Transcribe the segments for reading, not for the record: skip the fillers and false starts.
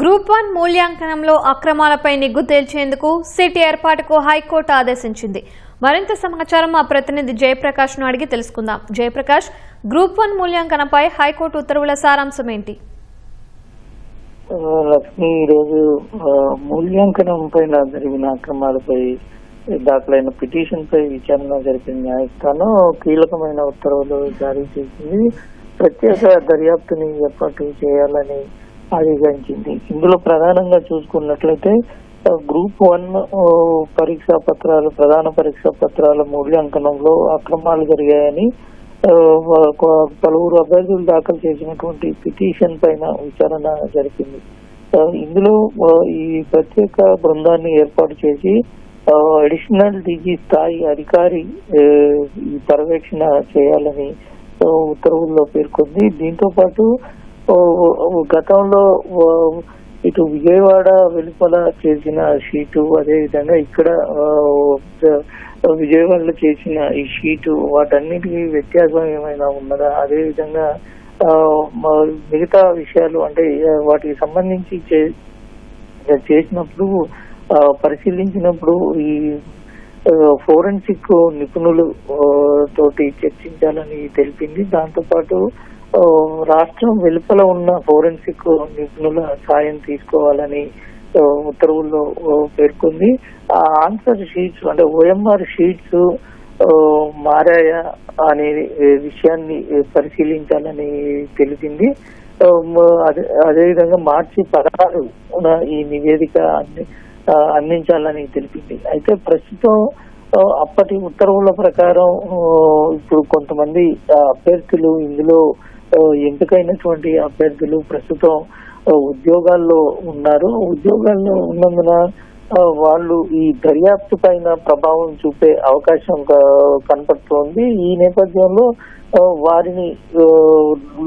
Group 1 మూల్యాంకనంలో అక్రమాలపై నిగ్గు తేల్చేందుకు SIT ఏర్పాటుకు high court ఆదేశించింది. మరింత సమాచారం మా ప్రతినిధి జయప్రకాష్ ను అడిగి తెలుసుకుందాం. జయప్రకాష్, గ్రూప్ 1 మూల్యాంకనంపై హైకోర్టు ఉత్తర్వుల సారాంశం ఏంటి? లక్ష్మి, ఈరోజు మూల్యాంకనం పైన జరిగిన అక్రమాలపై దాఖలైన పిటిషన్ పై విచారణ జరిపిన న్యాయస్థానం కీలకమైన ఉత్తర్వులు జారీ చేసింది. ప్రత్యేక దర్యాప్తుని ఏర్పాటు చేయాలని ఆదేశించింది. ఇందులో ప్రధానంగా చూసుకున్నట్లయితే గ్రూప్ 1 పరీక్షా పత్రాలు, ప్రధాన పరీక్షా పత్రాల మూల్యాంకనంలో అక్రమాలు జరిగాయని పలువురు అభ్యర్థులు దాఖలు చేసినటువంటి పిటిషన్ పైన విచారణ జరిపింది. ఇందులో ఈ ప్రత్యేక బృందాన్ని ఏర్పాటు చేసి అడిషనల్ డీజీ స్థాయి అధికారి ఈ పర్యవేక్షణ చేయాలని ఉత్తర్వుల్లో పేర్కొంది. దీంతో పాటు గతంలో ఇటు విజయవాడ వెలుపల చేసిన షీటు, అదేవిధంగా ఇక్కడ విజయవాడలో చేసిన ఈ షీటు, వాటన్నిటికీ వ్యత్యాసం ఏమైనా ఉన్నదా, అదేవిధంగా మిగతా విషయాలు అంటే వాటికి సంబంధించి చేసినప్పుడు పరిశీలించినప్పుడు ఈ ఫోరెన్సిక్ నిపుణులు తోటి చర్చించాలని తెలిపింది. దాంతో పాటు రాష్ట్రం వెలుపల ఉన్న ఫోరెన్సిక్ నిపుణుల సాయం తీసుకోవాలని ఉత్తర్వుల్లో పేర్కొంది. ఆ ఆన్సర్ షీట్స్ అంటే ఓఎంఆర్ షీట్స్ మారాయా అనే విషయాన్ని పరిశీలించాలని తెలిపింది. అదేవిధంగా మార్చి 16 ఈ నివేదిక అందించాలని తెలిపింది. అయితే ప్రస్తుతం అప్పటి ఉత్తర్వుల ప్రకారం ఇప్పుడు కొంతమంది అభ్యర్థులు, ఇందులో ఎంపికైనటువంటి అభ్యర్థులు ప్రస్తుతం ఉద్యోగాల్లో ఉన్నారు. ఉద్యోగాల్లో ఉన్నందున వాళ్ళు ఈ దర్యాప్తు పైన ప్రభావం చూపే అవకాశం కనపడుతోంది. ఈ నేపథ్యంలో వారిని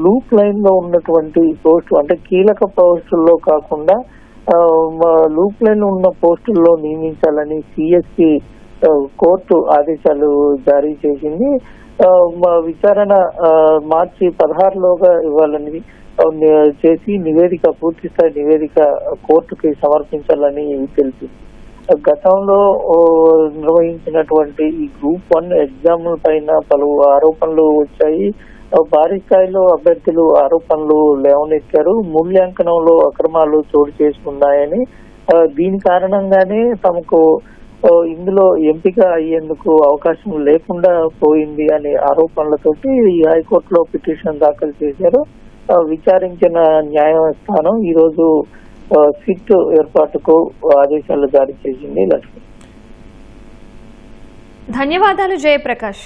లూప్ లైన్ లో ఉన్నటువంటి పోస్టు అంటే కీలక పోస్టుల్లో కాకుండా లూప్ లైన్ ఉన్న పోస్టుల్లో నియమించాలని సిఎస్సి కోర్టు ఆదేశాలు జారీ చేసింది. విచారణ మార్చి 16లోగా ఇవ్వాలని చేసి నివేదిక, పూర్తి స్థాయి నివేదిక కోర్టుకి సమర్పించాలని తెలిపింది. గతంలో నిర్వహించినటువంటి ఈ గ్రూప్ 1 ఎగ్జామ్ల పైన పలు ఆరోపణలు వచ్చాయి. భారీ స్థాయిలో అభ్యర్థులు ఆరోపణలు లేవనెత్తారు. మూల్యాంకనంలో అక్రమాలు చోటు చేసుకున్నాయని, దీని కారణంగానే తమకు ఇందులో ఎంపిక అయ్యేందుకు అవకాశం లేకుండా పోయింది అనే ఆరోపణలతోటి ఈ హైకోర్టులో పిటిషన్ దాఖలు చేశారు. విచారించిన న్యాయస్థానం ఈరోజు సిట్ ఏర్పాటుకు ఆదేశాలు జారీ చేసింది. లక్ష్మి, ధన్యవాదాలు జయప్రకాష్.